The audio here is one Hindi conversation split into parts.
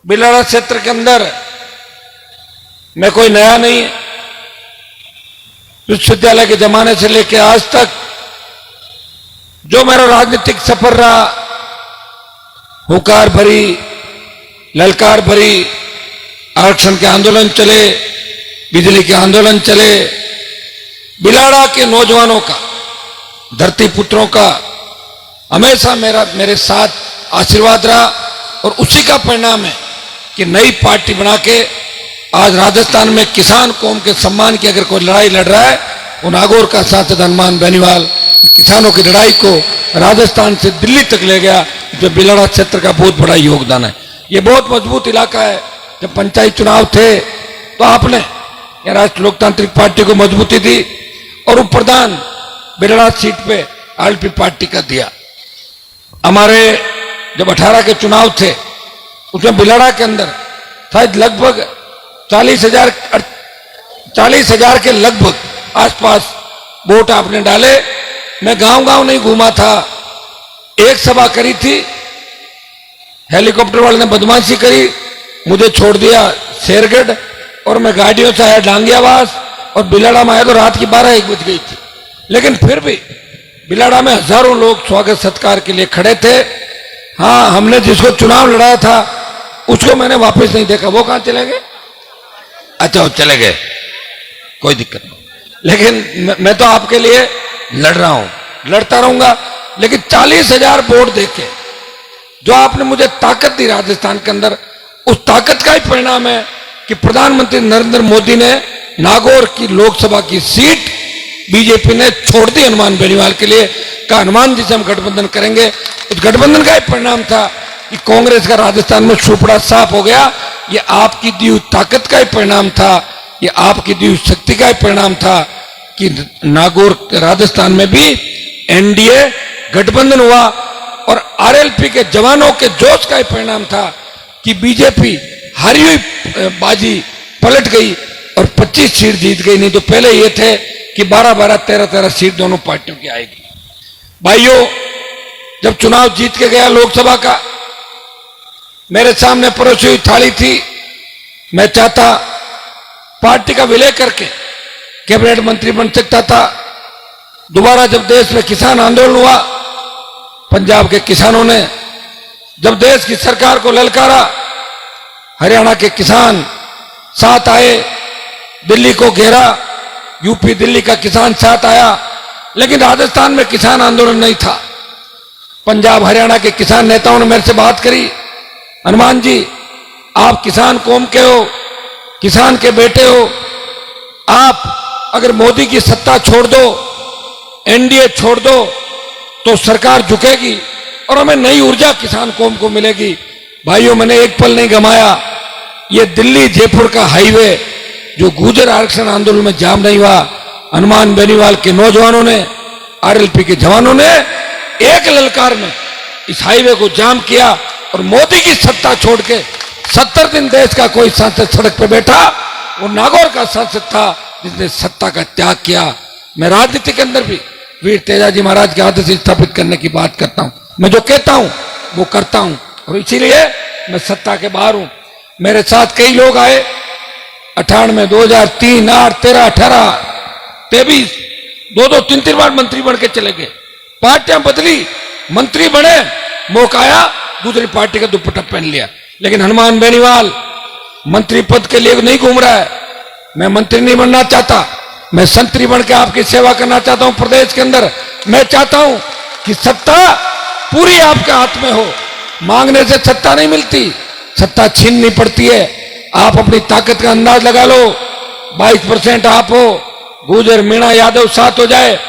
बिलाड़ा क्षेत्र के अंदर मैं कोई नया नहीं है। विश्वविद्यालय के जमाने से लेकर आज तक जो मेरा राजनीतिक सफर रहा, हुंकार भरी, ललकार भरी, आरक्षण के आंदोलन चले, बिजली के आंदोलन चले, बिलाड़ा के नौजवानों का, धरती पुत्रों का हमेशा मेरे साथ आशीर्वाद रहा। और उसी का परिणाम है कि नई पार्टी बना के आज राजस्थान में किसान कौम के सम्मान की अगर कोई लड़ाई लड़ रहा है, वो नागौर का सांसद हनुमान बेनीवाल किसानों की लड़ाई को राजस्थान से दिल्ली तक ले गया। जो बिलाड़ा क्षेत्र का बहुत बड़ा योगदान है। ये बहुत मजबूत इलाका है। जब पंचायत चुनाव थे तो आपने राष्ट्रीय लोकतांत्रिक पार्टी को मजबूती दी और उप प्रधान बिलाड़ा सीट पे आरएलपी पार्टी का दिया। हमारे जब 18 के चुनाव थे उसमें बिलाड़ा के अंदर शायद लगभग 40,000 के लगभग आसपास वोट आपने डाले। मैं गांव गांव नहीं घूमा था, एक सभा करी थी, हेलीकॉप्टर वाले ने बदमाशी करी, मुझे छोड़ दिया शेरगढ़ और मैं गाड़ियों से आया डांगियावास और बिलाड़ा में आया तो रात की 12-1 बज गई थी। लेकिन फिर भी बिलाड़ा में हजारों लोग स्वागत सत्कार के लिए खड़े थे। हाँ, हमने जिसको चुनाव लड़ाया था उसको मैंने वापस नहीं देखा। वो कहां चले गए? अच्छा, वो चले गए, कोई दिक्कत नहीं। लेकिन मैं तो आपके लिए लड़ रहा हूं, लड़ता रहूंगा। लेकिन 40,000 वोट देके जो आपने मुझे ताकत दी राजस्थान के अंदर, उस ताकत का ही परिणाम है कि प्रधानमंत्री नरेंद्र मोदी ने नागौर की लोकसभा की सीट बीजेपी ने छोड़ दी हनुमान बेनीवाल के लिए। का हनुमान जी से हम गठबंधन करेंगे। उस गठबंधन का ही परिणाम था कि कांग्रेस का राजस्थान में सुपड़ा साफ हो गया। ये आपकी दी हुई ताकत का ही परिणाम था, ये आपकी दी हुई शक्ति का ही परिणाम था कि नागौर राजस्थान में भी एनडीए गठबंधन हुआ। और आरएलपी के जवानों के जोश का ही परिणाम था कि बीजेपी हारी हुई बाजी पलट गई और 25 सीट जीत गई। नहीं तो पहले ये थे कि 12-12, 13-13 सीट दोनों पार्टियों की आएगी। भाइयों, जब चुनाव जीत के गया लोकसभा का, मेरे सामने परोसी हुई थाली थी। मैं चाहता पार्टी का विलय करके कैबिनेट मंत्री बन सकता था। दोबारा जब देश में किसान आंदोलन हुआ, पंजाब के किसानों ने जब देश की सरकार को ललकारा, हरियाणा के किसान साथ आए, दिल्ली को घेरा, यूपी दिल्ली का किसान साथ आया। लेकिन राजस्थान में किसान आंदोलन नहीं था। पंजाब हरियाणा के किसान नेताओं ने मेरे से बात करी, हनुमान जी आप किसान कौम के हो, किसान के बेटे हो, आप अगर मोदी की सत्ता छोड़ दो, एनडीए छोड़ दो तो सरकार झुकेगी और हमें नई ऊर्जा किसान कौम को मिलेगी। भाइयों, मैंने एक पल नहीं गमाया। ये दिल्ली जयपुर का हाईवे जो गुर्जर आरक्षण आंदोलन में जाम नहीं हुआ, हनुमान बेनीवाल के नौजवानों ने, आरएलपी के जवानों ने एक ललकार में इस हाईवे को जाम किया और मोदी की सत्ता छोड़ के 70 दिन देश का कोई सांसद सड़क पर बैठा, वो नागौर का सांसद था जिसने सत्ता का त्याग किया। मैं राजनीति के अंदर भी वीर तेजाजी महाराज के आदर्श स्थापित करने की बात करता हूं। मैं जो कहता हूं वो करता हूं और इसीलिए मैं सत्ता के बाहर हूं। मेरे साथ कई लोग आए 98, 2003, 8, 13, 18, 23, 2-2, 3-3 बार मंत्री बन के चले गए। पार्टियां बदली, मंत्री बने, मौका आया दूसरी पार्टी का दुपट्टा पहन लिया। लेकिन हनुमान बेनीवाल मंत्री पद के लिए नहीं घूम रहा है। मैं मंत्री नहीं बनना चाहता, मैं संतरी बन के आपकी सेवा करना चाहता हूं प्रदेश के अंदर। मैं चाहता हूं कि सत्ता पूरी आपके हाथ में हो। मांगने से सत्ता नहीं मिलती, सत्ता छीननी पड़ती है। आप अपनी ताकत का अंदाज लगा लो। 22% आप हो, गुर्जर मीणा यादव साथ हो जाए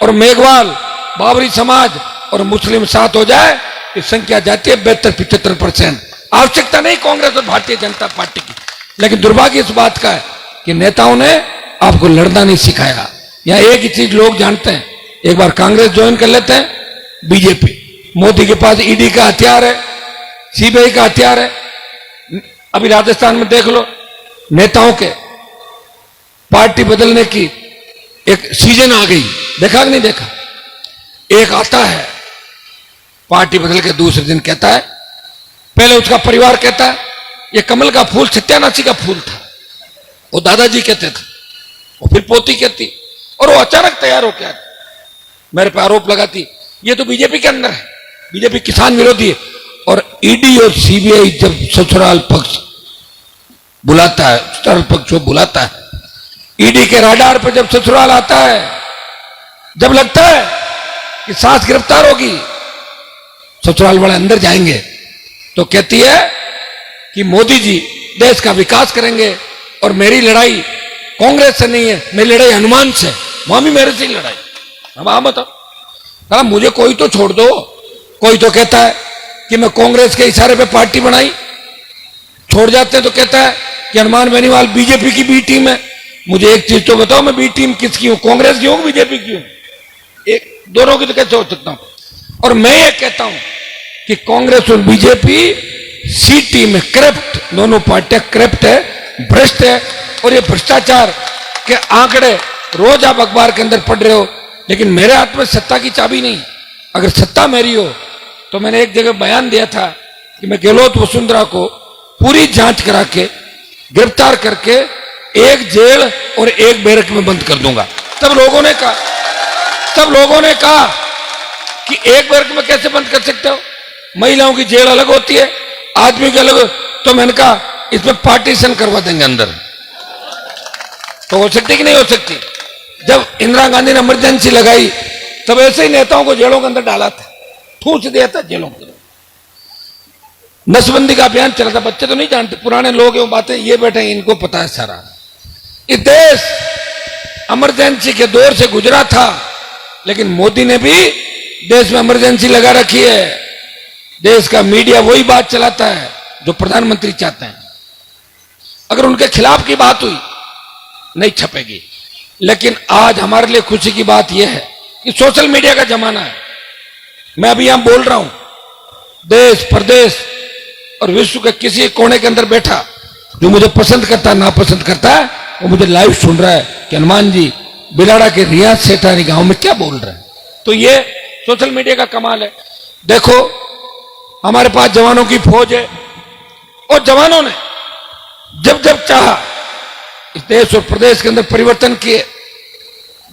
और मेघवाल, बाबरी समाज और मुस्लिम साथ हो जाए, ये संख्या जाती है 72-75%। आवश्यकता नहीं कांग्रेस और भारतीय जनता पार्टी की। लेकिन दुर्भाग्य इस बात का है कि नेताओं ने आपको लड़ना नहीं सिखाया। यहां एक ही चीज लोग जानते हैं, एक बार कांग्रेस ज्वाइन कर लेते हैं, बीजेपी, मोदी के पास ईडी का हथियार है, सीबीआई का हथियार है। अभी राजस्थान में देख लो, नेताओं के पार्टी बदलने की एक सीजन आ गई। देखा कि नहीं देखा? एक आता है पार्टी बदल के दूसरे दिन कहता है, पहले उसका परिवार कहता है ये कमल का फूल सत्यानाशी का फूल था, वो दादाजी कहते थे, और फिर पोती कहती, और वो अचानक तैयार हो क्या मेरे पे आरोप लगाती ये तो बीजेपी के अंदर है, बीजेपी किसान विरोधी है। और ईडी और सीबीआई जब ससुराल पक्ष बुलाता है, ससुराल पक्ष को बुलाता है, ईडी के राडार पर जब ससुराल आता है, जब लगता है कि सास गिरफ्तार होगी, ससुराल वाले अंदर जाएंगे, तो कहती है कि मोदी जी देश का विकास करेंगे और मेरी लड़ाई कांग्रेस से नहीं है, मेरी लड़ाई हनुमान से, मामी मेरे से ही लड़ाई। हम आ बताओ, मुझे कोई तो छोड़ दो। कोई तो कहता है कि मैं कांग्रेस के इशारे पे पार्टी बनाई, छोड़ जाते हैं तो कहता है कि हनुमान बेनीवाल बीजेपी की बी टीम है। मुझे एक चीज तो बताओ, मैं बी टीम किसकी हूं, कांग्रेस की हूं बीजेपी की हूं? एक दोनों की तो कैसे हो सकता हूं? और मैं ये कहता हूं कि कांग्रेस और बीजेपी सी टीम है, करप्ट, दोनों पार्टियां करप्ट है, भ्रष्ट है। और ये भ्रष्टाचार के आंकड़े रोज आप अखबार के अंदर पढ़ रहे हो, लेकिन मेरे हाथ में सत्ता की चाबी नहीं। अगर सत्ता मेरी हो तो मैंने एक जगह बयान दिया था कि मैं गहलोत वसुंधरा को पूरी जांच करा के गिरफ्तार करके एक जेल और एक बैरक में बंद कर दूंगा। तब लोगों ने कहा कि एक बैरक में कैसे बंद कर सकते हो, महिलाओं की जेल अलग होती है, आदमी की अलग। तो मैंने कहा इसमें पार्टीशन करवा देंगे अंदर। तो हो सकती कि नहीं हो सकती? जब इंदिरा गांधी ने इमरजेंसी लगाई तब ऐसे ही नेताओं को जेलों के अंदर डाला था, ठूंस दिया था जेलों के अंदर। नसबंदी का अभियान चला था, बच्चे तो नहीं जानते, पुराने लोग ये बातें, ये बैठे इनको पता है सारा। ये देश इमरजेंसी के दौर से गुजरा था, लेकिन मोदी ने भी देश में इमरजेंसी लगा रखी है। देश का मीडिया वही बात चलाता है जो प्रधानमंत्री चाहते हैं। अगर उनके खिलाफ की बात हुई नहीं छपेगी। लेकिन आज हमारे लिए खुशी की बात यह है कि सोशल मीडिया का जमाना है। मैं अभी यहां बोल रहा हूं, देश प्रदेश और विश्व के किसी कोने के अंदर बैठा जो मुझे पसंद करता है नापसंद करता है, वो मुझे लाइव सुन रहा है कि हनुमान जी बिलाड़ा के रियाज सेठानी गांव में क्या बोल रहे हैं। तो ये सोशल मीडिया का कमाल है। देखो हमारे पास जवानों की फौज है, और जवानों ने जब जब चाहा इस देश और प्रदेश के अंदर परिवर्तन किए,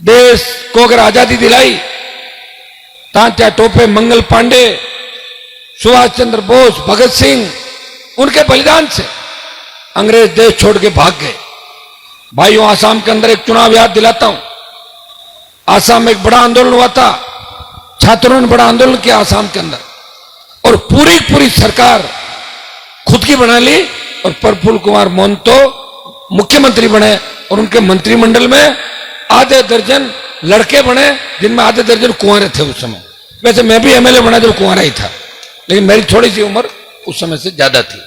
देश को अगर आजादी दिलाई, तात्या टोपे, मंगल पांडे, सुभाष चंद्र बोस, भगत सिंह, उनके बलिदान से अंग्रेज देश छोड़ के भाग गए। भाइयों, आसाम के अंदर एक चुनाव याद दिलाता हूं। आसाम में एक बड़ा आंदोलन हुआ था, छात्रों ने बड़ा आंदोलन किया आसाम के अंदर, और पूरी सरकार खुद की बना ली, और प्रफुल्ल कुमार मोहंतो मुख्यमंत्री बने, और उनके मंत्रिमंडल में आधे दर्जन लड़के बने, जिनमें आधे दर्जन कुंवारे थे उस समय। वैसे मैं भी एमएलए बना जब कुंवारा ही था, लेकिन मेरी थोड़ी सी उम्र उस समय से ज्यादा थी।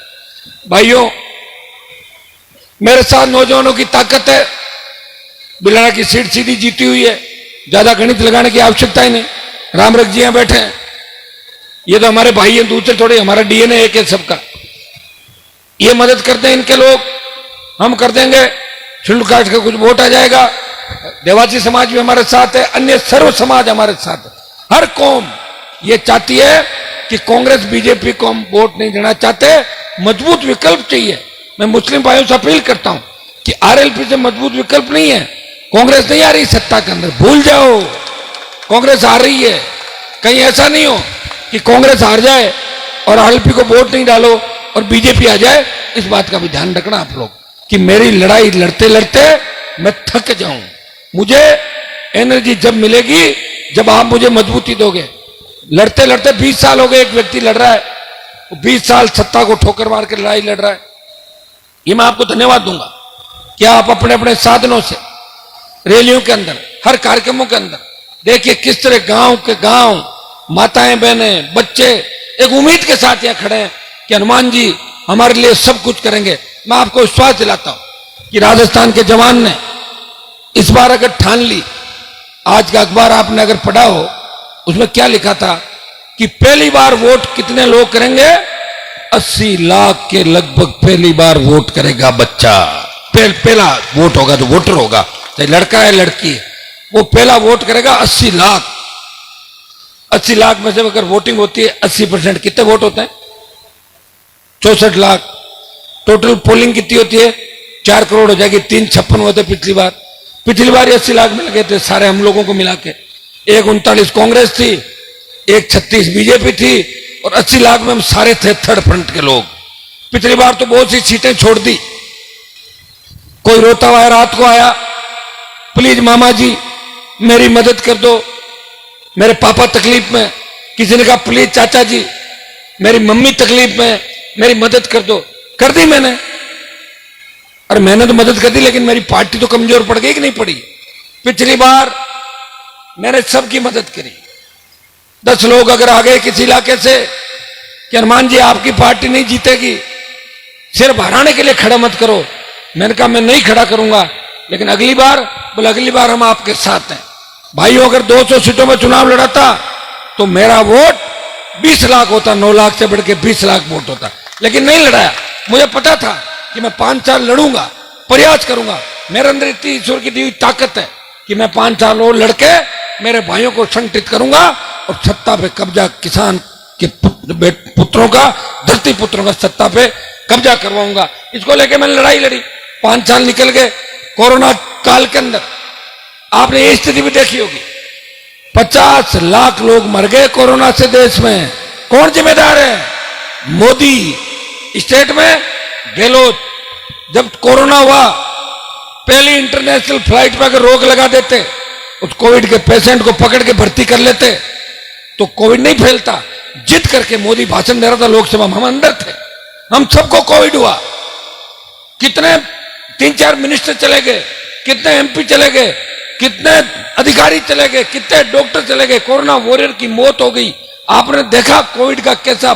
भाइयों, मेरे साथ नौजवानों की ताकत है। बिलाड़ा की सीट सीधी जीती हुई है, ज्यादा गणित लगाने की आवश्यकता ही नहीं। राम रख जी यहां बैठे हैं, ये तो हमारे भाई हैं, दूसरे थोड़े, हमारा डीएनए एक है सबका। ये मदद करते हैं इनके लोग, हम कर देंगे, छिंड काट के कुछ वोट आ जाएगा। देवासी समाज भी हमारे साथ है, अन्य सर्व समाज हमारे साथ है। हर कौम ये चाहती है कि कांग्रेस बीजेपी को हम वोट नहीं देना चाहते, मजबूत विकल्प चाहिए। मैं मुस्लिम भाइयों से अपील करता हूं कि आरएलपी से मजबूत विकल्प नहीं है। कांग्रेस नहीं आ रही सत्ता के अंदर, भूल जाओ, कांग्रेस आ रही है। कहीं ऐसा नहीं हो कि कांग्रेस हार जाए और आरएलपी को वोट नहीं डालो और बीजेपी आ जाए। इस बात का भी ध्यान रखना आप लोग कि मेरी लड़ाई लड़ते लड़ते मैं थक जाऊं। मुझे एनर्जी जब मिलेगी जब आप मुझे मजबूती दोगे। लड़ते लड़ते 20 साल हो गए, एक व्यक्ति लड़ रहा है, 20 साल सत्ता को ठोकर मार के लड़ाई लड़ रहा है। ये मैं आपको धन्यवाद दूंगा कि आप अपने अपने साधनों से रैलियों के अंदर, हर कार्यक्रमों के अंदर देखिए किस तरह गांव के गांव माताएं बहनें बच्चे एक उम्मीद के साथ यहां खड़े हैं कि हनुमान जी हमारे लिए सब कुछ करेंगे। मैं आपको विश्वास दिलाता हूं कि राजस्थान के जवान ने इस बार अगर ठान ली, आज का अखबार आपने अगर पढ़ा हो, उसमें क्या लिखा था कि पहली बार वोट कितने लोग करेंगे? 80 लाख के लगभग पहली बार वोट करेगा बच्चा। पहला वोट होगा तो वोटर होगा, चाहे लड़का है लड़की है, वो पहला वोट करेगा। 80 लाख, 80 लाख में से अगर वोटिंग होती है 80%, कितने वोट होते हैं? 64 लाख। टोटल पोलिंग कितनी होती है? 4 करोड़ हो जाएगी। 356 हुए थे पिछली बार। पिछली बार 80 लाख मिल गए थे सारे हम लोगों को मिला के। एक 39 कांग्रेस थी, एक 36 बीजेपी थी और 80 लाख में हम सारे थे थर्ड फ्रंट के लोग। पिछली बार तो बहुत सी सीटें छोड़ दी। कोई रोता हुआ रात को आया, प्लीज मामा जी मेरी मदद कर दो, मेरे पापा तकलीफ में। किसी ने कहा प्लीज चाचा जी मेरी मम्मी तकलीफ में, मेरी मदद कर दो। कर दी मैंने, और मैंने तो मदद कर दी, लेकिन मेरी पार्टी तो कमजोर पड़ गई कि नहीं पड़ी? पिछली बार मैंने सबकी मदद करी। 10 लोग अगर आ गए किसी इलाके से कि हनुमान जी आपकी पार्टी नहीं जीतेगी, सिर्फ हराने के लिए खड़ा मत करो, मैंने कहा मैं नहीं खड़ा करूंगा, लेकिन अगली बार, बोले अगली बार हम आपके साथ हैं। भाइयों अगर 200 सीटों में चुनाव लड़ाता तो मेरा वोट 20 लाख होता, 9 लाख से बढ़ के 20 लाख वोट होता, लेकिन नहीं लड़ाया। मुझे पता था कि मैं 5 साल लड़ूंगा, प्रयास करूंगा। मेरे अंदर इतनी ईश्वर की दी हुई ताकत है कि मैं 5 साल और लड़के मेरे भाइयों को संगठित करूंगा और सत्ता पे कब्जा, किसान के पुत्रों का, धरती पुत्रों का सत्ता पे कब्जा करवाऊंगा। इसको लेके मैंने लड़ाई लड़ी। 5 साल निकल गए। कोरोना काल के अंदर आपने ये स्थिति भी देखी होगी, 50 लाख लोग मर गए कोरोना से देश में। कौन जिम्मेदार है? मोदी। स्टेट में गहलोत। जब कोरोना हुआ, पहली इंटरनेशनल फ्लाइट पर अगर रोक लगा देते, उस कोविड के पेशेंट को पकड़ के भर्ती कर लेते तो कोविड नहीं फैलता। जिद करके मोदी भाषण दे रहा था लोकसभा में, हम अंदर थे, हम सबको कोविड हुआ। कितने 3-4 मिनिस्टर चले गए, कितने एमपी चले गए, कितने अधिकारी चले गए, कितने डॉक्टर चले गए, कोरोना वॉरियर की मौत हो गई। आपने देखा कोविड का कैसा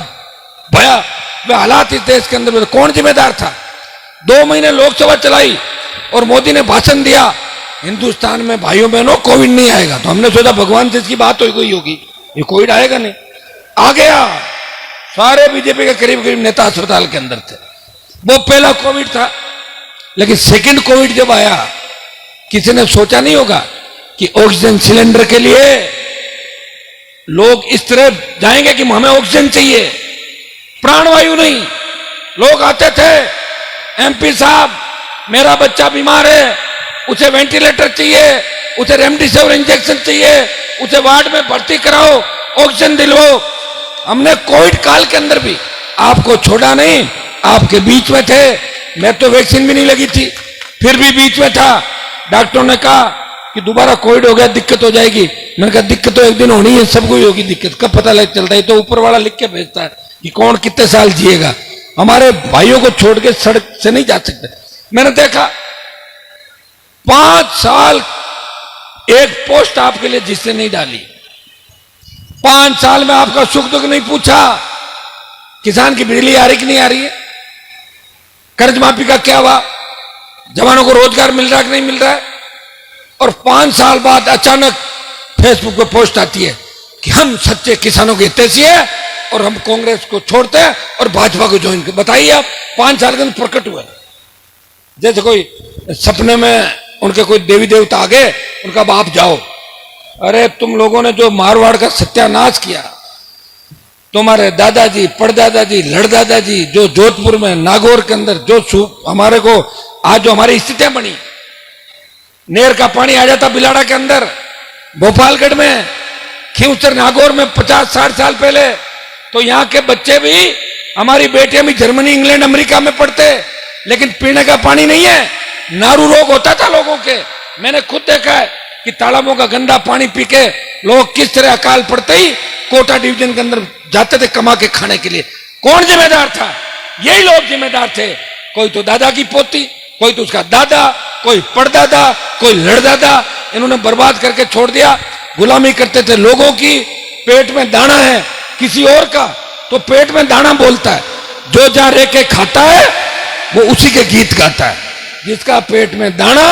भयावह हालात इस देश के अंदर। कौन जिम्मेदार था? 2 महीने लोकसभा चलाई और मोदी ने भाषण दिया, हिंदुस्तान में भाइयों बहनों कोविड नहीं आएगा। तो हमने सोचा भगवान से इसकी बात हो गई होगी, ये कोविड आएगा नहीं। आ गया। सारे बीजेपी के करीब करीब नेता अस्पताल के अंदर थे। वो पहला कोविड था। लेकिन सेकंड कोविड जब आया, किसी ने सोचा नहीं होगा कि ऑक्सीजन सिलेंडर के लिए लोग इस तरह जाएंगे कि हमें ऑक्सीजन चाहिए, प्राणवायु नहीं। लोग आते थे, एमपी साहब मेरा बच्चा बीमार है, उसे वेंटिलेटर चाहिए, उसे रेमडेसिविर इंजेक्शन चाहिए, उसे वार्ड में भर्ती कराओ, ऑक्सीजन दिलवाओ। हमने कोविड काल के अंदर भी आपको छोड़ा नहीं, आपके बीच में थे। मैं तो वैक्सीन भी नहीं लगी थी, फिर भी बीच में था। डॉक्टरों ने कहा कि दोबारा कोविड हो गया, दिक्कत हो जाएगी। मैंने कहा दिक्कत तो एक दिन होनी है, सबको ही होगी दिक्कत। कब पता लग चलता है? तो ऊपर वाला लिख के भेजता है कि कौन कितने साल जिएगा। हमारे भाइयों को छोड़ के सड़क से नहीं जा सकते। मैंने देखा 5 साल एक पोस्ट आपके लिए जिसने नहीं डाली, 5 साल में आपका सुख दुख नहीं पूछा, किसान की बिजली आ रही कि नहीं आ रही है, कर्ज माफी का क्या हुआ, जवानों को रोजगार मिल रहा है कि नहीं मिल रहा है। और 5 साल बाद अचानक फेसबुक पे पोस्ट आती है कि हम सच्चे किसानों के हितैषी है और हम कांग्रेस को छोड़ते हैं और भाजपा को ज्वाइन कर। बताइए आप, 5 साल के अंदर प्रकट हुए। जैसे कोई सपने में उनके कोई देवी देवता आ गए, उनका बाप जाओ, अरे तुम लोगों ने जो मारवाड़ का सत्यानाश किया, तुम्हारे दादाजी, परदादाजी, लड़दादाजी, जो जोधपुर में नागौर के अंदर जो हमारे को आज जो हमारी स्थितियां बनी, नेर का पानी आ जाता बिलाड़ा के अंदर, भोपालगढ़ में, खींवसर नागौर में 50-60 साल पहले, तो यहाँ के बच्चे भी, हमारी बेटियां भी जर्मनी, इंग्लैंड, अमेरिका में पढ़ते, लेकिन पीने का पानी नहीं है। नारू रोग होता था लोगों के। मैंने खुद देखा है कि तालाबों का गंदा पानी पी के लोग किस तरह अकाल पड़ते ही कोटा डिवीजन के अंदर जाते थे कमा के खाने के लिए। कौन जिम्मेदार था? यही लोग जिम्मेदार थे। कोई तो दादा की पोती, कोई तो उसका दादा, कोई परदादा, कोई लड़दादा, इन्होंने बर्बाद करके छोड़ दिया। गुलामी करते थे लोगों की। पेट में दाना है किसी और का तो पेट में दाना बोलता है। जो जहां रह के खाता है वो उसी के गीत गाता है। जिसका पेट में दाना,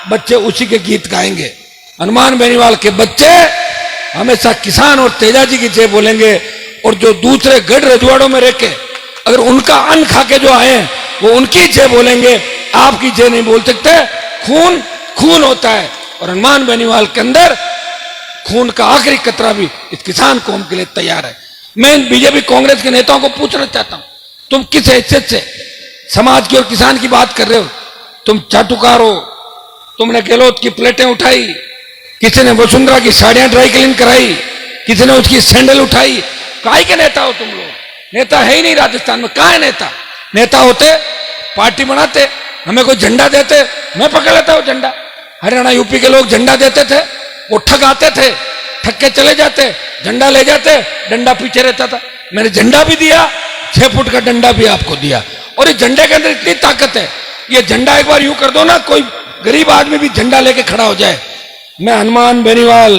बच्चे उसी के गीत गाएंगे। हनुमान बेनीवाल के बच्चे हमेशा किसान और तेजाजी की जय बोलेंगे, और जो दूसरे गढ़ रजवाड़ों में रह के अगर उनका अन्न खा के जो आए वो उनकी जय बोलेंगे, आपकी जय नहीं बोल सकते। खून खून होता है, और हनुमान बेनीवाल के अंदर खून का आखिरी कतरा भी इस किसान कौम के लिए तैयार है। मैं बीजेपी कांग्रेस के नेताओं को पूछना चाहता हूं, तुम किस हैसियत से समाज की और किसान की बात कर रहे हो। तुम चाटुकार हो, तुमने गहलोत की प्लेटें उठाई, किसी ने वसुंधरा की साड़ियां ड्राई क्लीन कराई, किसी ने उसकी सैंडल उठाई। काय के नेता हो तुम लोग? नेता है ही नहीं राजस्थान में। कहां है नेता? नेता होते पार्टी बनाते, हमें कोई झंडा देते, मैं पकड़ लेता हूं झंडा। हरियाणा यूपी के लोग झंडा देते थे, वो ठग आते थे, ठग के चले जाते, झंडा ले जाते, डंडा पीछे रहता था। मैंने झंडा भी दिया, 6 फुट का डंडा भी आपको दिया। और इस झंडे के अंदर इतनी ताकत है, ये झंडा एक बार यूं कर दो ना, कोई गरीब आदमी भी झंडा लेके खड़ा हो जाए। मैं हनुमान बेनीवाल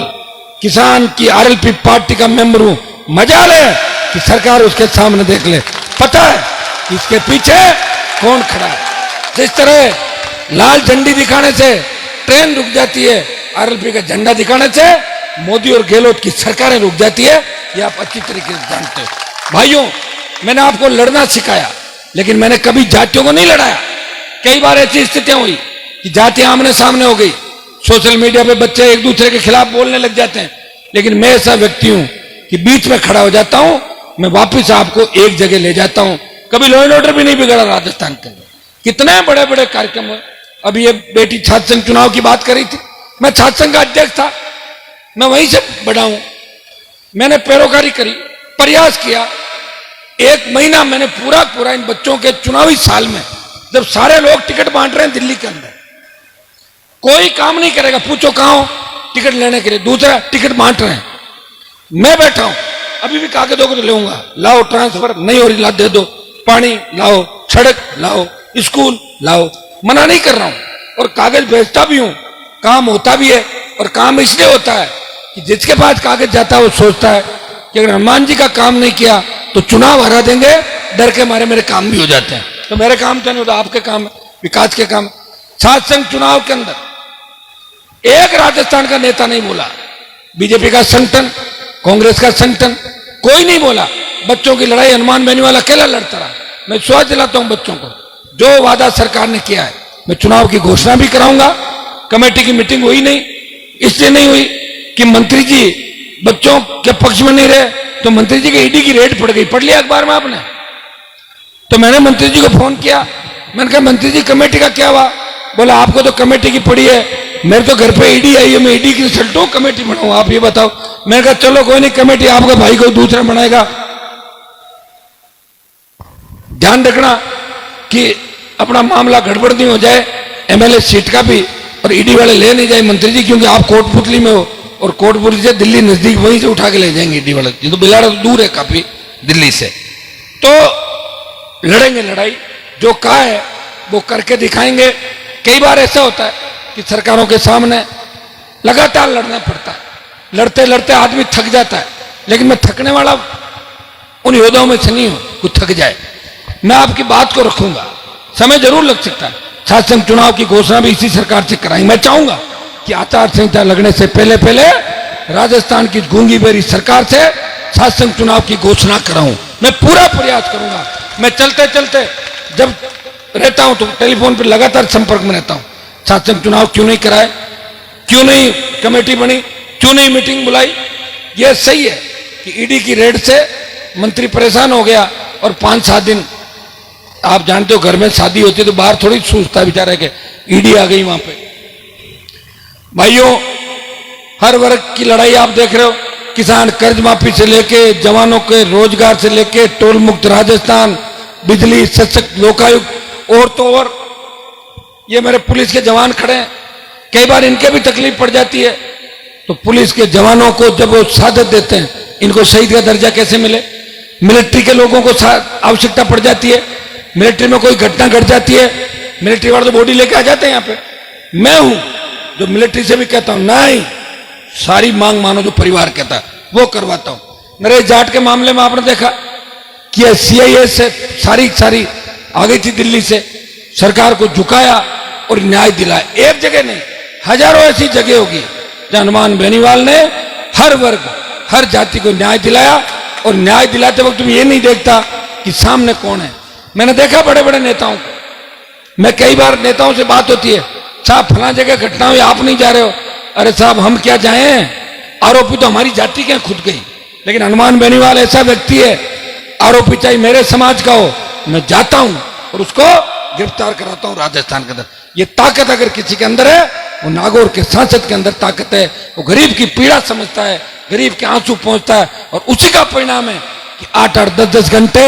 किसान की आरएलपी पार्टी का मेंबर हूं। मजा ले कि सरकार उसके सामने देख ले, पता है कि इसके पीछे कौन खड़ा है। जिस तरह लाल झंडी दिखाने से ट्रेन रुक जाती है, आरएलपी का झंडा दिखाने से मोदी और गहलोत की सरकारें रुक जाती है, ये आप अच्छी तरीके से जानते हो। भाइयों, मैंने आपको लड़ना सिखाया, लेकिन मैंने कभी जातियों को नहीं लड़ाया। कई बार ऐसी स्थितियां हुई कि जातियां आमने सामने हो गई, सोशल मीडिया पे बच्चे एक दूसरे के खिलाफ बोलने लग जाते हैं, लेकिन मैं ऐसा व्यक्ति हूं कि बीच में खड़ा हो जाता हूं, मैं वापस आपको एक जगह ले जाता हूं। कभी लॉ एंड ऑर्डर भी नहीं बिगड़ा राजस्थान के अंदर। कितने बड़े बड़े कार्यक्रम हुए। अभी ये बेटी छात्र संघ चुनाव की बात करी थी, मैं छात्र संघ का अध्यक्ष था, मैं वहीं से बड़ा हूं। मैंने पैरोकारी करी, प्रयास किया। 1 महीना मैंने पूरा इन बच्चों के चुनावी साल में, जब सारे लोग टिकट बांट रहे हैं दिल्ली के अंदर, कोई काम नहीं करेगा, पूछो कहां हो टिकट लेने के लिए, दूसरा टिकट बांट रहे हैं, मैं बैठा हूं। अभी भी कागजों को तो लेऊंगा, लाओ, ट्रांसफर नहीं हो रही, ला दे दो, पानी लाओ, सड़क लाओ, स्कूल लाओ, मना नहीं कर रहा हूं। और कागज भेजता भी हूं, काम होता भी है। और काम इसलिए होता है कि जिसके पास कागज जाता है वो सोचता है कि अगर हनुमान जी का काम नहीं किया तो चुनाव हरा देंगे, डर के मारे मेरे काम भी हो जाते हैं। तो मेरे काम तो नहीं होता, आपके काम है, विकास के काम। छात्र संघ चुनाव के अंदर एक राजस्थान का नेता नहीं बोला, बीजेपी का संगठन, कांग्रेस का संगठन, कोई नहीं बोला। बच्चों की लड़ाई हनुमान बेनीवाल अकेला लड़ता रहा। मैं विश्वास दिलाता हूं बच्चों को, जो वादा सरकार ने किया है, मैं चुनाव की घोषणा भी कराऊंगा। कमेटी की मीटिंग हुई नहीं, इसलिए नहीं हुई कि मंत्री जी बच्चों के पक्ष में नहीं रहे, तो मंत्री जी के ईडी की रेड पड़ गई। पढ़ लिया अखबार में आपने? तो मैंने मंत्री जी को फोन किया, मैंने कहा मंत्री जी कमेटी का क्या हुआ? बोला आपको तो कमेटी की पड़ी है, मेरे तो घर पे ईडी आई है, मैं ईडी की रिजल्ट हूं, कमेटी बनाऊं, आप ये बताओ। मैंने कहा चलो कोई नहीं, कमेटी आपका भाई को दूसरा बनाएगा। ध्यान रखना कि अपना मामला गड़बड़ नहीं हो जाए, एमएलए सीट का भी, और ईडी वाले ले नहीं जाए मंत्री जी, क्योंकि आप कोटपुतली में हो और कोटपुतली से दिल्ली नजदीक, वहीं से उठा के ले जाएंगे ईडी वाले। ये तो बिलाड़ा दूर है काफी दिल्ली से। तो लड़ेंगे लड़ाई, जो कहा है वो करके दिखाएंगे। कई बार ऐसा होता है कि सरकारों के सामने लगातार लड़ना पड़ता है, लड़ते लड़ते आदमी थक जाता है, लेकिन मैं थकने वाला उन योद्धाओं में से नहीं हूं वो थक जाए। मैं आपकी बात को रखूंगा, समय जरूर लग सकता है। छात्र संघ चुनाव की घोषणा भी इसी सरकार से कराएंगे। मैं चाहूंगा कि आचार संहिता लगने से पहले पहले राजस्थान की गूंगी बेरी सरकार से छात्र संघ चुनाव की घोषणा कराऊं। मैं पूरा प्रयास करूंगा। मैं चलते चलते जब रहता हूं तो टेलीफोन पर लगातार संपर्क में रहता हूं। छात्र संघ चुनाव क्यों नहीं कराए, क्यों नहीं कमेटी बनी, क्यों नहीं मीटिंग बुलाई? यह सही है कि ईडी की रेड से मंत्री परेशान हो गया और 5-7 दिन, आप जानते हो घर में शादी होती है तो बाहर थोड़ी सूझता बेचारा के ईडी आ गई वहां पे। भाइयों, हर वर्ग की लड़ाई आप देख रहे हो, किसान कर्ज माफी से लेके, जवानों के रोजगार से लेके, टोल मुक्त राजस्थान, बिजली, सशक्त लोकायुक्त, और तो और ये मेरे पुलिस के जवान खड़े हैं, कई बार इनके भी तकलीफ पड़ जाती है, तो पुलिस के जवानों को जब वो शहादत देते हैं, इनको शहीद का दर्जा कैसे मिले? मिलिट्री के लोगों को आवश्यकता पड़ जाती है, मिलिट्री में कोई घटना घट जाती है, मिलिट्री वाले तो बॉडी लेके आ जाते हैं यहाँ पे। मैं हूं जो मिलिट्री से भी कहता हूं नहीं, सारी मांग मानो जो परिवार कहता है वो करवाता हूं। मेरे जाट के मामले में आपने देखा कि सीआईए से सारी आ गई थी दिल्ली से, सरकार को झुकाया और न्याय दिलाया। एक जगह नहीं, हजारों ऐसी जगह होगी जहां हनुमान बेनीवाल ने हर वर्ग, हर जाति को न्याय दिलाया। और न्याय दिलाते वक्त तुम ये नहीं देखता कि सामने कौन है। मैंने देखा बड़े बड़े नेताओं को, मैं कई बार नेताओं से बात होती है, साहब फला जगह घटना हुई, आप नहीं जा रहे हो। अरे साहब हम क्या जाएं, आरोपी तो हमारी जाति के खुद गई। लेकिन हनुमान बेनीवाल ऐसा व्यक्ति है, आरोपी चाहे मेरे समाज का हो, मैं जाता हूं और उसको गिरफ्तार कराता हूं राजस्थान के अंदर। ये ताकत अगर किसी के अंदर है, वो नागौर के सांसद के अंदर ताकत है। वो गरीब की पीड़ा समझता है, गरीब के आंसू पहुंचता है, और उसी का परिणाम है कि 8-8, 10-10 घंटे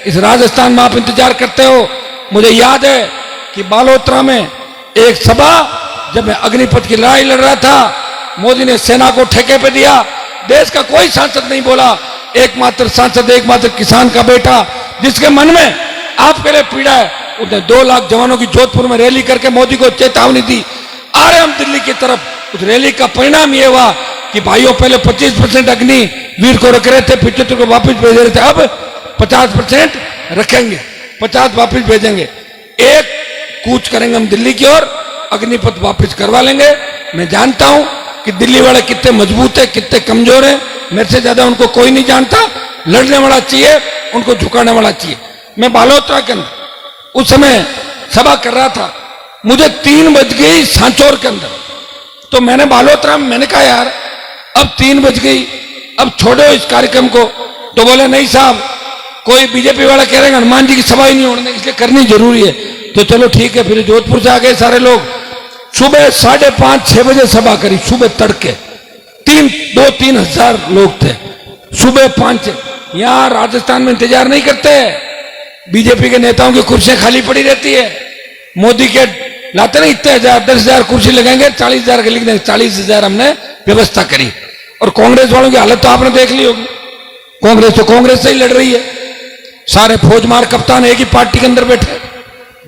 इस राजस्थान में आप इंतजार करते हो। मुझे याद है कि बालोतरा में एक सभा, जब मैं अग्निपथ की लड़ाई लड़ रहा था, मोदी ने सेना को ठेके पे दिया, देश का कोई सांसद नहीं बोला। एकमात्र सांसद, एकमात्र किसान का बेटा जिसके मन में आपके लिए पीड़ा है, उसने 2 लाख जवानों की जोधपुर में रैली करके मोदी को चेतावनी दी, आ रहे हम दिल्ली की तरफ। उस रैली का परिणाम यह हुआ कि भाइयों पहले 25% अग्नि वीर को रख रहे थे, 75 को वापस भेज रहे थे, अब 50% रखेंगे, 50 वापस भेजेंगे। एक कूच करेंगे हम दिल्ली की ओर, अग्निपथ वापस करवा लेंगे। मैं जानता हूं कि दिल्ली वाले कितने मजबूत है, कितने कमजोर है, मेरे से ज्यादा उनको कोई नहीं जानता। लड़ने वाला चाहिए, उनको झुकाने वाला चाहिए। मैं बालोतरा के अंदर उस समय सभा कर रहा था, मुझे 3 बज गई सांचौर के अंदर। तो मैंने बालोतरा में मैंने कहा यार अब 3 बज गई, अब छोड़ो इस कार्यक्रम को। तो बोले नहीं साहब, कोई बीजेपी वाला कह रहे हैं हनुमान जी की सभा ही नहीं होने, इसलिए करनी जरूरी है। तो चलो ठीक है, फिर जोधपुर से आ गए सारे लोग। सुबह 5:30-6 बजे सभा करी, सुबह तड़के 2-3 हजार लोग थे। सुबह 5 यहां राजस्थान में इंतजार नहीं करते, बीजेपी के नेताओं की कुर्सियां खाली पड़ी रहती है। मोदी के लाते नहीं इतने 10,000 कुर्सी लगाएंगे, 40,000 के लिख देंगे, 40,000 हमने व्यवस्था करी। और कांग्रेस वालों की हालत तो आपने देख ली होगी, कांग्रेस तो कांग्रेस से ही लड़ रही है। सारे फौजमार कप्तान एक ही पार्टी के अंदर बैठे,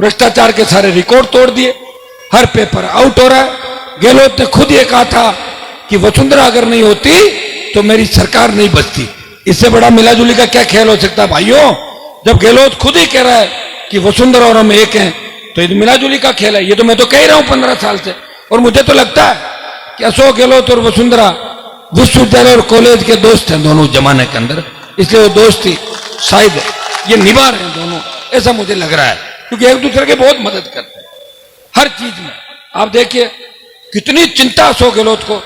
भ्रष्टाचार के सारे रिकॉर्ड तोड़ दिए, हर पेपर आउट हो रहा है। गहलोत ने खुद ये कहा था कि वसुंधरा अगर नहीं होती तो मेरी सरकार नहीं बचती। इससे बड़ा मिलाजुली का क्या ख्याल हो सकता है भाइयों? जब गहलोत खुद ही कह रहा है कि वसुंधरा और हम एक हैं, तो ये मिलाजुली का खेल है। ये तो मैं तो कह ही रहा हूं 15 साल से। और मुझे तो लगता है कि अशोक गहलोत और वसुंधरा विश्वविद्यालय और कॉलेज के दोस्त हैं दोनों जमाने के अंदर, इसलिए वो दोस्ती शायद ये निभा रहे हैं दोनों, ऐसा मुझे लग रहा है, क्योंकि एक दूसरे की बहुत मदद करते हैं हर चीज में। आप देखिए कितनी चिंता अशोक गहलोत को,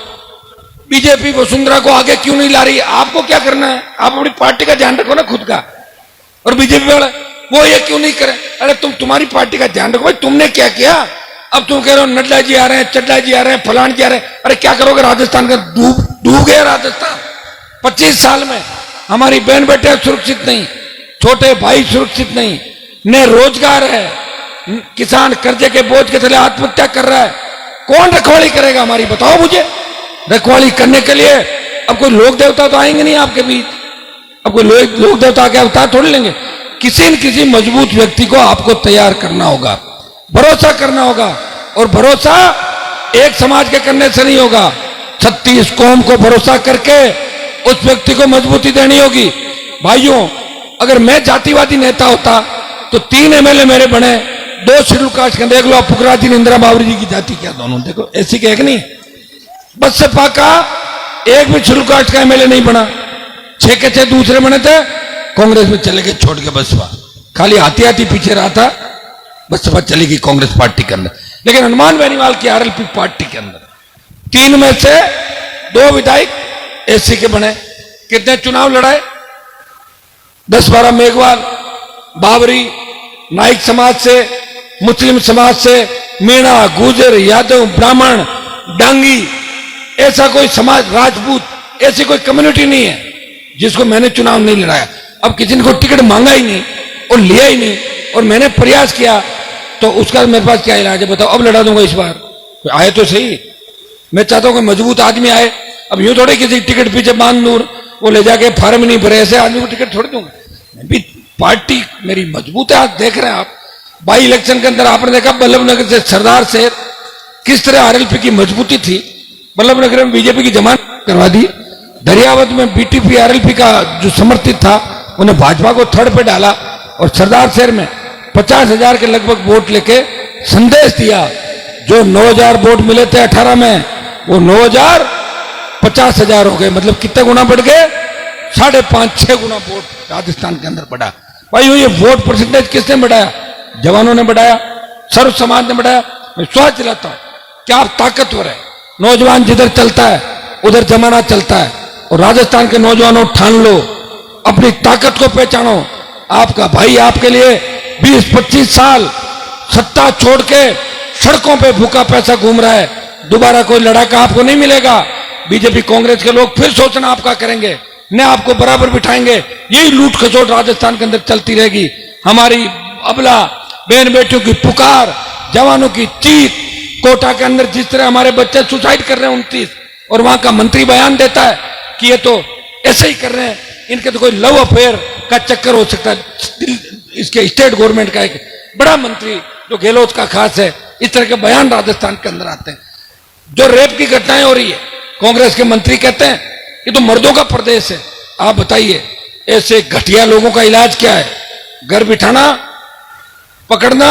बीजेपी वसुंधरा को आगे क्यों नहीं ला रही? आपको क्या करना है? आप अपनी पार्टी का ध्यान रखो ना खुद का। और बीजेपी वाले वो ये क्यों नहीं करे? अरे तुम्हारी पार्टी का ध्यान रखो भाई, तुमने क्या किया? अब तुम कह रहे हो नड्डा जी आ रहे हैं, चड्डा जी आ रहे हैं, फलान जी आ रहे हैं। अरे क्या करोगे? राजस्थान का डूब गया राजस्थान। 25 साल में हमारी बहन बेटे सुरक्षित नहीं, छोटे भाई सुरक्षित नहीं, न रोजगार है, किसान कर्जे के बोझ के तले आत्महत्या कर रहा है। कौन रखवाली करेगा हमारी? बताओ मुझे। रखवाली करने के लिए अब कोई लोक देवता तो आएंगे नहीं आपके बीच, अब कोई लोक देवता के अवतार थोड़ी लेंगे। किसी न किसी मजबूत व्यक्ति को आपको तैयार करना होगा, भरोसा करना होगा। और भरोसा एक समाज के करने से नहीं होगा, 36 कौम को भरोसा करके उस व्यक्ति को मजबूती देनी होगी। भाइयों, अगर मैं जातिवादी नेता होता तो 3 MLA मेरे बने, 2 शेड्यूल कास्ट के। देख लो आप, पुखराज जी, इंदिरा बाबरी जी की जाति क्या दोनों, देखो ऐसी के एक नहीं। बसपा का एक भी शेड्यूल कास्ट का MLA नहीं बना, 6 के 6 दूसरे बने थे, कांग्रेस में चले गए छोड़ के। बसपा खाली आती आती पीछे रहा था, बसपा चली गई कांग्रेस पार्टी के अंदर। लेकिन हनुमान बेनीवाल की RLP पार्टी के अंदर 3 में से 2 विधायक SC के बने। कितने चुनाव लड़ाए? 10-12 मेघवाल, बाबरी, नाइक समाज से, मुस्लिम समाज से, मीणा, गुजर, यादव, ब्राह्मण, डांगी, ऐसा कोई समाज, राजपूत, ऐसी कोई कम्युनिटी नहीं है जिसको मैंने चुनाव नहीं लड़ाया। अब किसी ने को टिकट मांगा ही नहीं और लिया ही नहीं, और मैंने प्रयास किया, तो उसका मेरे पास क्या इलाज है बताओ? अब लड़ा दूंगा इस बार। आए तो सही, मैं चाहता हूं कि मजबूत आदमी आए। अब यूं थोड़े किसी टिकट पीछे बांध दूं, वो ले जाके फार्म नहीं भरे, ऐसे आदमी को टिकट थोड़ी दूंगा। मैं भी पार्टी मेरी मजबूत है। आज देख रहे हैं आप, बाई इलेक्शन के अंदर आपने देखा बल्लभनगर से सरदार शहर किस तरह RLP की मजबूती थी। बल्लभनगर में बीजेपी की जमानत करवा दी, दरियावत में BTP RLP का जो समर्थित था उन्हें भाजपा को थर्ड पे डाला, और सरदार शहर में 50,000 के लगभग वोट लेके संदेश दिया। जो 9,000 वोट मिले थे 18 में, वो 9,000 50,000 हो गए। मतलब कितने गुना बढ़ गए? 5.5-6 गुना वोट राजस्थान के अंदर बढ़ा। भाई ये वोट परसेंटेज किसने बढ़ाया? जवानों ने बढ़ाया, सर्व समाज ने बढ़ाया। मैं विश्वास दिलाता हूं कि आप ताकतवर है। नौजवान जिधर चलता है उधर जमाना चलता है। और राजस्थान के नौजवानों ठान लो, अपनी ताकत को पहचानो। आपका भाई आपके लिए 20-25 साल सत्ता छोड़ के सड़कों पे भूखा पैसा घूम रहा है, दोबारा कोई लड़ाका आपको नहीं मिलेगा। बीजेपी कांग्रेस के लोग फिर शोषण आपका करेंगे, न आपको बराबर बिठाएंगे। यही लूट खसोट राजस्थान के अंदर चलती रहेगी। हमारी अबला बहन बेटियों की पुकार, जवानों की चीख, कोटा के अंदर जिस तरह हमारे बच्चे सुसाइड कर रहे हैं 29, और वहां का मंत्री बयान देता है कि ये तो ऐसे ही कर रहे हैं, इनके तो कोई लव अफेयर का चक्कर हो सकता है। इसके स्टेट गवर्नमेंट का एक बड़ा मंत्री जो गहलोत का खास है, इस तरह के बयान राजस्थान के अंदर आते हैं। जो रेप की घटनाएं हो रही है, कांग्रेस के मंत्री कहते हैं ये तो मर्दों का प्रदेश है। आप बताइए ऐसे घटिया लोगों का इलाज क्या है? घर बिठाना, पकड़ना,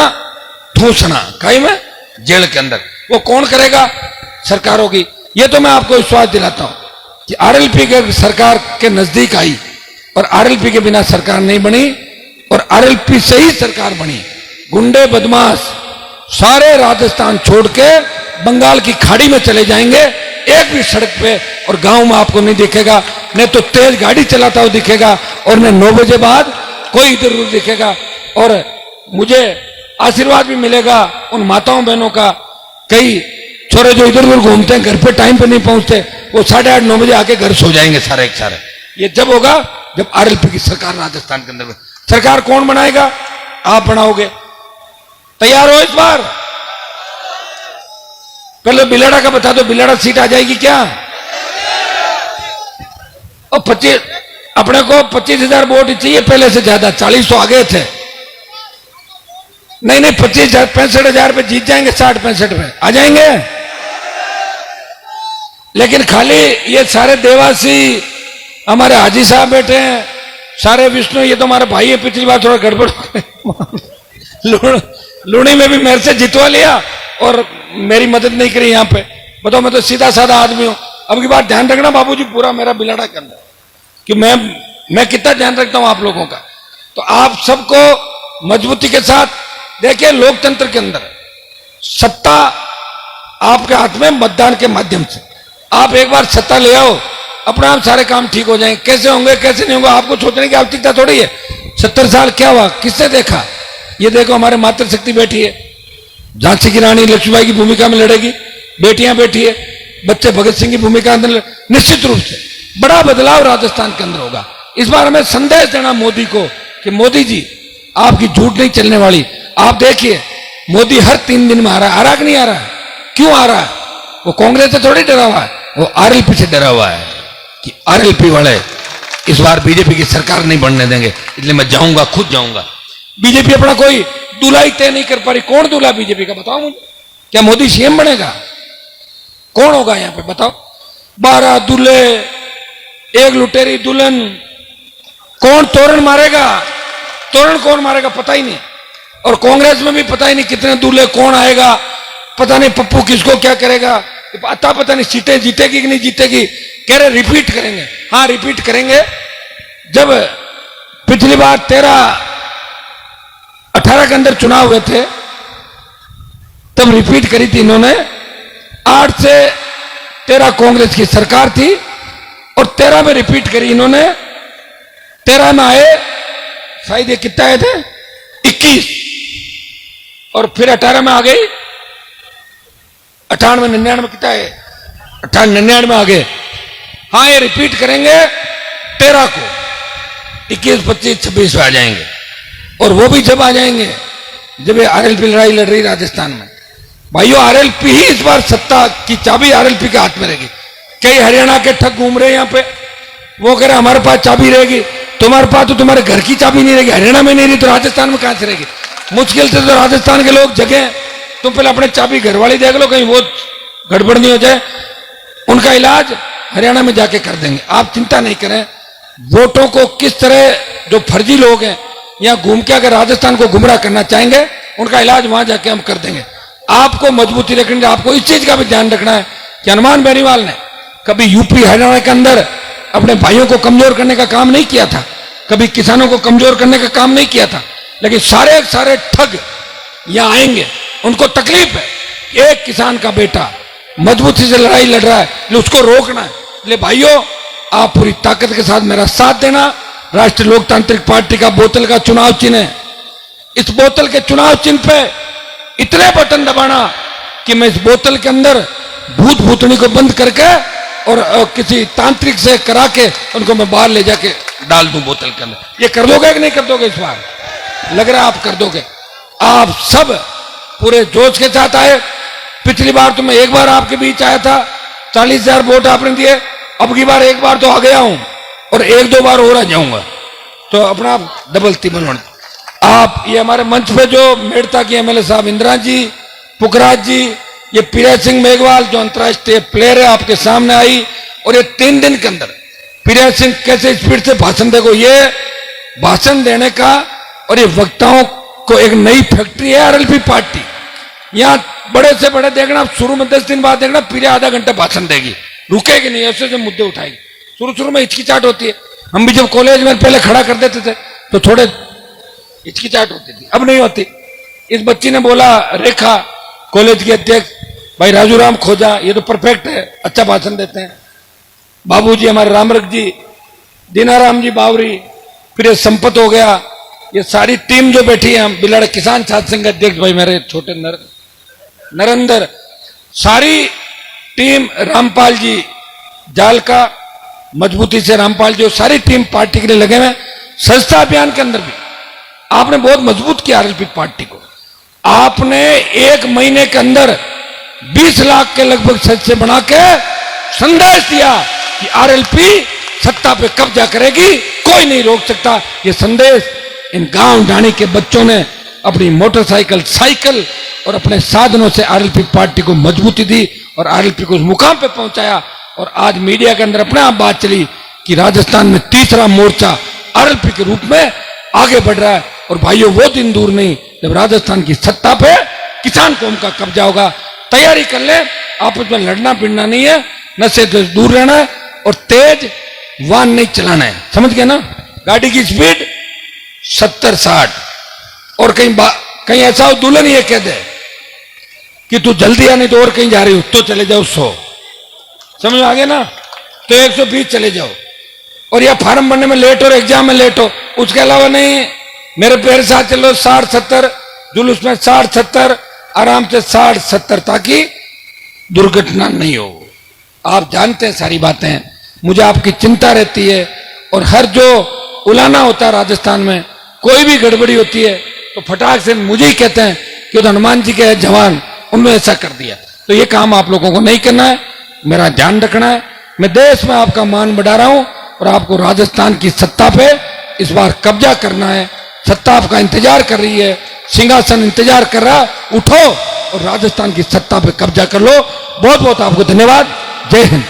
ठूसना, काई में जेल के अंदर। वो कौन करेगा? सरकार होगी। ये तो मैं आपको विश्वास दिलाता हूं कि आरएलपी के सरकार के नजदीक आई और आरएलपी के बिना सरकार नहीं बनी, और आरएलपी से ही सरकार बनी। गुंडे बदमाश सारे राजस्थान छोड़ के बंगाल की खाड़ी में चले जाएंगे। एक भी सड़क पे और गांव में आपको नहीं दिखेगा, न तो तेज गाड़ी चलाता हुआ दिखेगा और न 9 बजे बाद कोई इधर उधर दिखेगा। और मुझे आशीर्वाद भी मिलेगा उन माताओं बहनों का। कई छोरे जो इधर उधर घूमते हैं, घर पे टाइम पे नहीं पहुंचते, वो 8:30-9 बजे आके घर सो जाएंगे सारे एक सारे। ये जब होगा जब आरएलपी की सरकार राजस्थान के अंदर। सरकार कौन बनाएगा? आप बनाओगे। तैयार हो इस बार? पहले बिलाड़ा का बता दो, बिलाड़ा सीट आ जाएगी क्या? और 25 अपने को 25,000 वोट चाहिए, पहले से ज्यादा 40 तो आगे थे। नहीं 65,000 पे जीत जाएंगे, 60-65 पे आ जाएंगे। लेकिन खाली ये सारे देवासी हमारे हाजी साहब बैठे हैं, सारे विष्णु, ये तो हमारे भाई है। पिछली बार थोड़ा गड़बड़ लूणी में भी मेरे से जितवा लिया और मेरी मदद नहीं करी यहां पे। बताओ, मैं तो सीधा साधा आदमी हूं। अब की बात ध्यान रखना बाबूजी, पूरा मेरा बिलाड़ा के अंदर, कि मैं कितना ध्यान रखता हूं आप लोगों का। तो आप सबको मजबूती के साथ देखिए, लोकतंत्र के अंदर सत्ता आपके हाथ में, मतदान के माध्यम से आप एक बार सत्ता ले आओ, अपने आप सारे काम ठीक हो जाएंगे। कैसे होंगे कैसे नहीं होंगे आपको सोचने की आवश्यकता थोड़ी है। 70 साल क्या हुआ, किसने देखा? ये देखो हमारे मातृशक्ति बैठी है, झांसी की रानी लक्ष्मीबाई की भूमिका में लड़ेगी, बेटियां बैठी है, बच्चे भगत सिंह की भूमिका अंदर। निश्चित रूप से बड़ा बदलाव राजस्थान के अंदर होगा। इस बार हमें संदेश देना मोदी को कि मोदी जी आपकी झूठ नहीं चलने वाली। आप देखिए मोदी हर 3 दिन में आ रहा है कि नहीं आ रहा है? क्यों आ रहा है? वो कांग्रेस से थोड़ी डरा हुआ है, वो आरएलपी से डरा हुआ है कि आरएलपी वाले इस बार बीजेपी की सरकार नहीं बनने देंगे, इसलिए मैं जाऊंगा, खुद जाऊंगा। बीजेपी अपना कोई दूल्हा ही तय नहीं कर पा रही। कौन दूल्हा बीजेपी का? बताओ मुझे। क्या मोदी सीएम बनेगा? कौन होगा यहां पे? बताओ। 12 दूल्हे, एक लुटेरी दुल्हन, कौन तोरण मारेगा? तोरण कौन मारेगा पता ही नहीं। और कांग्रेस में भी पता ही नहीं कितने दूल्हे, कौन आएगा पता नहीं। पप्पू किसको क्या करेगा पता नहीं। सीटें जीतेगी कि नहीं जीतेगी। कह रहे रिपीट करेंगे। हाँ रिपीट करेंगे। जब पिछली बार 18 के अंदर चुनाव हुए थे तब रिपीट करी थी इन्होंने। 8 से 13 कांग्रेस की सरकार थी और 13 में रिपीट करी इन्होंने। 13 में आए, शायद ये कितना आए थे 21, और फिर 18 में आ गई 98 99 कितना है 98 99 में आ गए। हाँ ये रिपीट करेंगे 13 को, 21 25 26 में आ जाएंगे। और वो भी जब आ जाएंगे जब ये आरएलपी लड़ाई लड़ रही राजस्थान में। भाइयों आरएलपी ही इस बार सत्ता की चाबी आरएलपी के हाथ में रहेगी। कई हरियाणा के ठग घूम रहे हैं यहाँ पे, वो कह रहे हमारे पास चाबी रहेगी। तुम्हारे पास तो तुम्हारे घर की चाबी नहीं रहेगी, हरियाणा में नहीं रही तो राजस्थान में कहां से रहेगी? मुश्किल से तो राजस्थान के लोग जगह। तुम पहले अपने चाबी घर वाली देख लो, कहीं वो गड़बड़ नहीं हो जाए। उनका इलाज हरियाणा में जाके कर देंगे, आप चिंता नहीं करें। वोटों को किस तरह जो फर्जी लोग हैं यहाँ घूम के अगर राजस्थान को गुमराह करना चाहेंगे, उनका इलाज वहां जाके हम कर देंगे। आपको मजबूती रखनी, आपको इस चीज का भी ध्यान रखना है कि हनुमान बेनीवाल ने कभी यूपी हरियाणा के अंदर अपने भाइयों को कमजोर करने का काम नहीं किया था, कभी किसानों को कमजोर करने का काम नहीं किया था। लेकिन सारे ठग यहां आएंगे, उनको तकलीफ है। एक किसान का बेटा मजबूती से लड़ाई लड़ रहा है, उसको रोकना है। इसलिए भाइयों आप पूरी ताकत के साथ मेरा साथ देना। राष्ट्रीय लोकतांत्रिक पार्टी का बोतल का चुनाव चिन्ह है इस बोतल के चुनाव चिन्ह पे इतने बटन दबाना कि मैं इस बोतल के अंदर भूत भूतनी को बंद करके और किसी तांत्रिक से करा के उनको मैं बाहर ले जाके डाल दूं बोतल के अंदर। ये कर दोगे कि नहीं कर दोगे? इस बार लग रहा है आप कर दोगे। आप सब पूरे जोश के साथ आए। पिछली बार तो मैं एक बार आपके बीच आया था, 40,000 वोट आपने दिए। अब की बार एक बार तो आ गया हूं और एक दो बार और आ जाऊंगा, तो अपना डबल तिबल। आप ये हमारे मंच पे जो मेड़ता की एमएलए साहब इंदिरा जी, पुखराज जी, ये प्रिया सिंह मेघवाल जो अंतर्राष्ट्रीय प्लेयर है आपके सामने आई, और ये 3 दिन के अंदर प्रिया सिंह कैसे स्पीड से भाषण, देखो ये भाषण देने का, और ये वक्ताओं को एक नई फैक्ट्री है आरएलपी पार्टी। यहां बड़े से बड़े देखना, शुरू में 10 दिन बाद देखना प्रिया आधा घंटा भाषण देगी, रुकेगी नहीं, ऐसे से मुद्दे उठाएगी। शुरू में हिचकिचाहट होती है। हम भी जब कॉलेज में पहले खड़ा कर देते थे तो थोड़े हिचकिचाहट होती थी, अब नहीं होती। इस बच्ची ने बोला, रेखा कॉलेज के अध्यक्ष भाई राजू राम खोजा, ये तो परफेक्ट है, अच्छा भाषण देते हैं। बाबूजी हमारे रामरख जी, दीनाराम जी बावरी, फिर ये संपत हो गया, ये सारी टीम जो बैठी है, हम बिलाड़ा किसान छात्र संघ अध्यक्ष भाई मेरे छोटे नरेंद्र, सारी टीम, रामपाल जी जाल का मजबूती से, रामपाल जी, सारी टीम पार्टी के लिए लगे हुए। संस्था अभियान के अंदर भी आपने बहुत मजबूत किया आरएलपी पार्टी को। आपने 1 महीने के अंदर 20 लाख के लगभग सदस्य बना के संदेश दिया कि आरएलपी सत्ता पे कब्जा करेगी, कोई नहीं रोक सकता। ये संदेश इन गांव डाणी के बच्चों ने अपनी मोटरसाइकिल, साइकिल और अपने साधनों से आरएलपी पार्टी को मजबूती दी और आरएलपी को उस मुकाम पे पहुंचाया। और आज मीडिया के अंदर अपने आप बात चली कि राजस्थान में तीसरा मोर्चा आरएलपी के रूप में आगे बढ़ रहा है। और भाइयों, वो दिन दूर नहीं जब राजस्थान की सत्ता पे किसान कौम का कब्जा होगा। तैयारी कर ले, आपस में लड़ना भिड़ना नहीं है, नशे से दूर रहना है और तेज वाहन नहीं चलाना है, समझ गए ना? गाड़ी की स्पीड 70-60, और कहीं ऐसा हो दुल्हन ये कह दे कि तू जल्दी आ, नहीं तो और कहीं जा रही हो, तो चले जाओ 100, समझ आ गया ना? तो 120 चले जाओ। और यह फार्म भरने में लेट हो, एग्जाम में लेट हो, उसके अलावा नहीं, मेरे पैर साथ चलो 60-70, जुलूस में 60-70, आराम से 60-70, ताकि दुर्घटना नहीं हो। आप जानते हैं सारी बातें, मुझे आपकी चिंता रहती है। और हर जो उलाना होता है राजस्थान में, कोई भी गड़बड़ी होती है तो फटाक से मुझे ही कहते हैं कि तो हनुमान जी के जवान, उन्होंने ऐसा कर दिया। तो ये काम आप लोगों को नहीं करना है, मेरा ध्यान रखना है। मैं देश में आपका मान बढ़ा रहा हूं और आपको राजस्थान की सत्ता पे इस बार कब्जा करना है। सत्ता आपका इंतजार कर रही है, सिंहासन इंतजार कर रहा, उठो और राजस्थान की सत्ता पे कब्जा कर लो। बहुत बहुत आपको धन्यवाद। जय हिंद।